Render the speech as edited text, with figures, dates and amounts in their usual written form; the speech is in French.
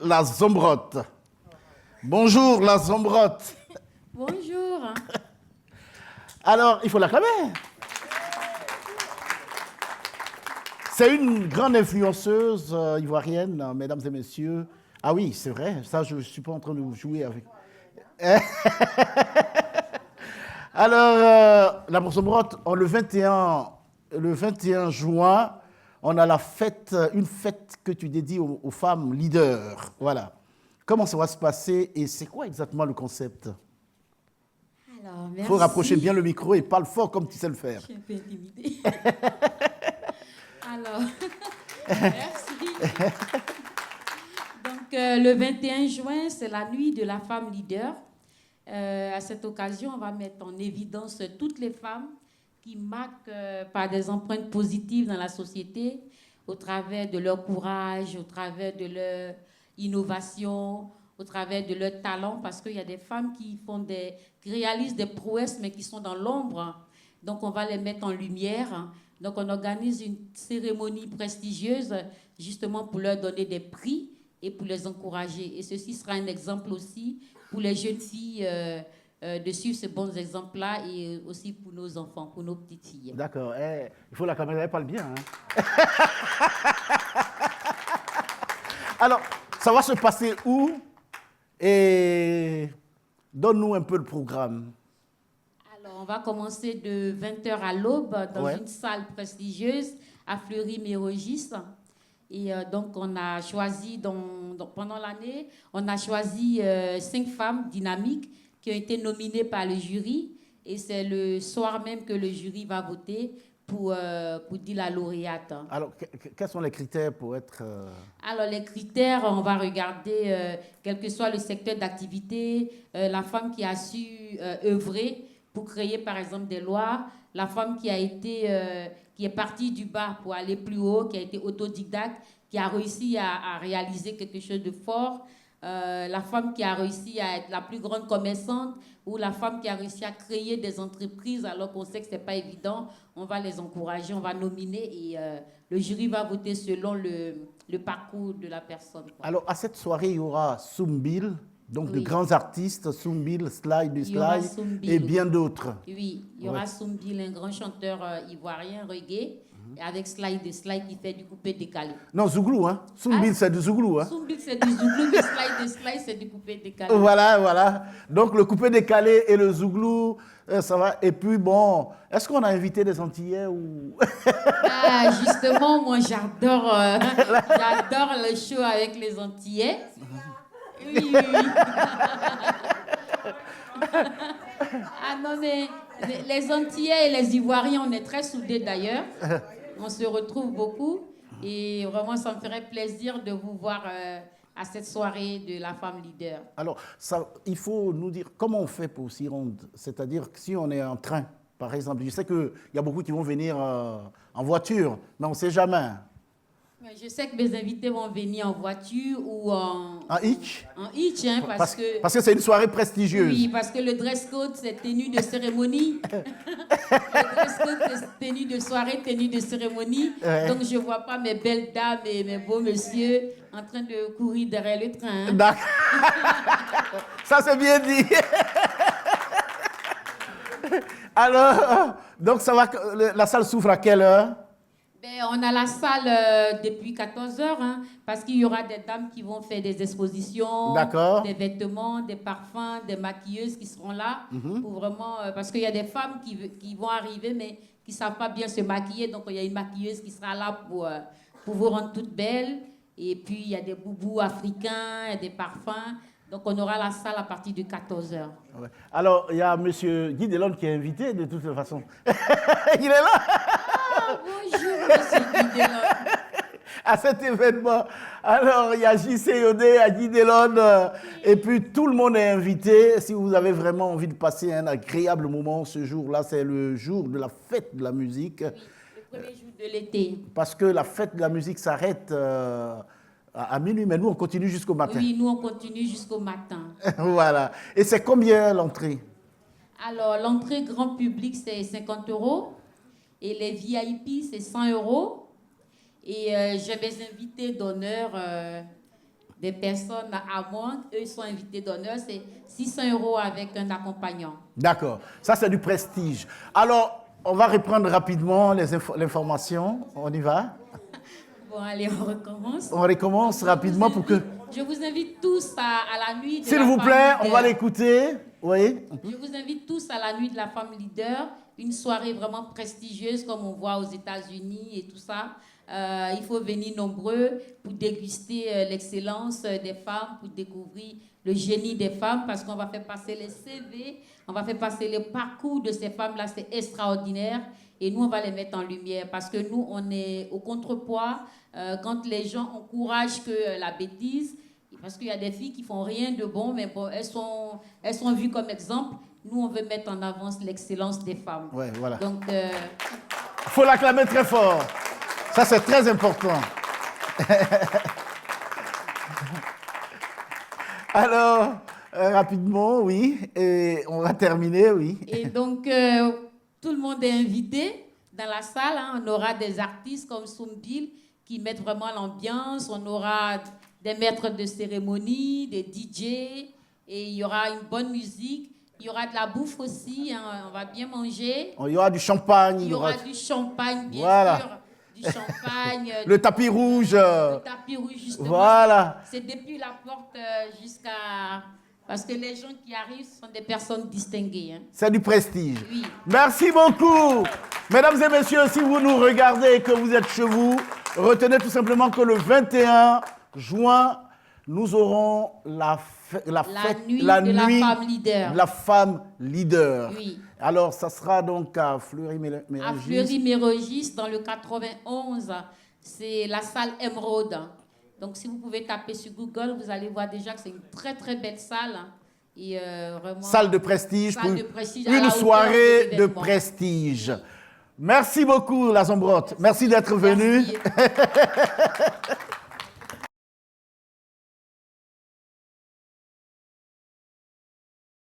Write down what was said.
la Zombrotte. Bonjour, la Zombrotte. Bonjour. Alors, il faut l'acclamer. C'est une grande influenceuse ivoirienne, mesdames et messieurs. Ah oui, c'est vrai, ça, je ne suis pas en train de vous jouer avec. Alors, la Zombrotte, le 21 juin, on a une fête que tu dédies aux femmes leaders. Voilà. Comment ça va se passer et c'est quoi exactement le concept? Alors, Il merci. faut rapprocher bien le micro et parle fort comme tu sais le faire. Je suis un peu intimidée. Alors, merci. Donc, le 21 juin, c'est la nuit de la femme leader. À cette occasion, on va mettre en évidence toutes les femmes qui marquent par des empreintes positives dans la société, au travers de leur courage, au travers de leur innovation, au travers de leur talent, parce qu'il y a des femmes qui réalisent des prouesses, mais qui sont dans l'ombre. Donc, on va les mettre en lumière. Donc, on organise une cérémonie prestigieuse, justement pour leur donner des prix et pour les encourager. Et ceci sera un exemple aussi pour les jeunes filles de suivre ces bons exemples-là et aussi pour nos enfants, pour nos petites filles. D'accord. Il faut la caméra, elle parle bien. Hein. Alors, ça va se passer où? Et donne-nous un peu le programme. Alors, on va commencer de 20h à l'aube dans une salle prestigieuse à Fleury-Mérogis. Et donc, on a choisi, pendant l'année, on a choisi 5 femmes dynamiques qui ont été nominées par le jury. Et c'est le soir même que le jury va voter pour dire la lauréate. Alors, quels sont les critères pour être... Alors, les critères, on va regarder, quel que soit le secteur d'activité, la femme qui a su œuvrer pour créer, par exemple, des lois, la femme qui est partie du bas pour aller plus haut, qui a été autodidacte, qui a réussi à réaliser quelque chose de fort, la femme qui a réussi à être la plus grande commerçante, ou la femme qui a réussi à créer des entreprises alors qu'on sait que ce n'est pas évident. On va les encourager, on va nominer et le jury va voter selon le parcours de la personne. Quoi. Alors, à cette soirée, il y aura Soumbil, donc de grands artistes, Soumbil, Sly, et bien d'autres. Oui, il y aura Soumbil, un grand chanteur ivoirien, reggae, avec Sly qui fait du coupé décalé. Non, Zouglou, hein. Soumbil, c'est du Zouglou, hein. Soumbil, c'est du Zouglou, mais Sly, c'est du coupé décalé. Voilà. Donc, le coupé décalé et le Zouglou, ça va. Et puis, bon, est-ce qu'on a invité des Antillais ou... Ah, justement, moi, j'adore le show avec les Antillais. Oui. Ah non, mais les Antillais et les Ivoiriens, on est très soudés d'ailleurs. On se retrouve beaucoup. Et vraiment, ça me ferait plaisir de vous voir à cette soirée de la femme leader. Alors, il faut nous dire comment on fait pour s'y rendre. C'est-à-dire que si on est en train, par exemple, je sais qu'il y a beaucoup qui vont venir en voiture, mais on ne sait jamais. Je sais que mes invités vont venir en voiture ou en hitch. En hitch, hein, parce que c'est une soirée prestigieuse. Oui, parce que le dress code, c'est tenue de cérémonie. Le dress code, c'est tenue de soirée, tenue de cérémonie. Ouais. Donc, je ne vois pas mes belles dames et mes beaux messieurs en train de courir derrière le train. Hein. D'accord. Ça, c'est bien dit. Alors, donc, la salle s'ouvre à quelle heure? On a la salle depuis 14h, hein, parce qu'il y aura des dames qui vont faire des expositions, des vêtements, des parfums, des maquilleuses qui seront là, pour vraiment, parce qu'il y a des femmes qui vont arriver, mais qui ne savent pas bien se maquiller, donc il y a une maquilleuse qui sera là pour vous rendre toutes belles, et puis il y a des boubous africains, il y a des parfums, donc on aura la salle à partir de 14h. Ouais. Alors, il y a M. Guy Delon qui est invité de toute façon. Il est là. Bonjour, monsieur Guy Delon. À cet événement. Alors, il y a JC Yodé, il y a Guy Delon, et puis tout le monde est invité. Si vous avez vraiment envie de passer un agréable moment ce jour-là, c'est le jour de la fête de la musique. Oui, le premier jour de l'été. Parce que la fête de la musique s'arrête à minuit, mais nous, on continue jusqu'au matin. Oui, nous, on continue jusqu'au matin. Voilà. Et c'est combien l'entrée? Alors, l'entrée grand public, c'est 50 €. Et les VIP, c'est 100 €. Et j'ai mes invités d'honneur, des personnes à moins. Eux, ils sont invités d'honneur. C'est 600 € avec un accompagnant. D'accord. Ça, c'est du prestige. Alors, on va reprendre rapidement l'information. On y va? Bon, allez, on recommence. On recommence rapidement pour que... Je vous invite tous à la nuit de S'il la vous femme plaît, leader. on va l'écouter. Oui. Je vous invite tous à la nuit de la femme leader, une soirée vraiment prestigieuse comme on voit aux États-Unis et tout ça. Il faut venir nombreux pour déguster l'excellence des femmes, pour découvrir le génie des femmes, parce qu'on va faire passer les CV, on va faire passer le parcours de ces femmes-là, c'est extraordinaire. Et nous, on va les mettre en lumière, parce que nous, on est au contrepoids quand les gens encouragent que la bêtise. Parce qu'il y a des filles qui font rien de bon, mais bon, elles sont vues comme exemple. Nous, on veut mettre en avant l'excellence des femmes. Ouais, voilà. Donc, Il faut l'acclamer très fort. Ça, c'est très important. Alors, rapidement, oui. Et on va terminer, oui. et donc, tout le monde est invité dans la salle. Hein. On aura des artistes comme Soumbil qui mettent vraiment l'ambiance. On aura des maîtres de cérémonie, des DJ, et il y aura une bonne musique. Il y aura de la bouffe aussi, hein, on va bien manger. Il y aura du champagne. Il y aura du champagne, bien Voilà. sûr. Du champagne. Le tapis rouge. Le tapis rouge, justement. Voilà. C'est depuis la porte jusqu'à... Parce que les gens qui arrivent sont des personnes distinguées. Hein. C'est du prestige. Oui. Merci beaucoup. Mesdames et messieurs, si vous nous regardez et que vous êtes chez vous, retenez tout simplement que le 21 juin, nous aurons la nuit de la femme leader. La femme leader. Oui. Alors, ça sera donc à Fleury-Mérogis. À Fleury-Mérogis, dans le 91, c'est la salle Emeraude. Donc, si vous pouvez taper sur Google, vous allez voir déjà que c'est une très, très belle salle. Et, vraiment, salle de prestige salle de prestige pour une soirée de prestige. Merci beaucoup, la Zombrotte. Merci d'être venu.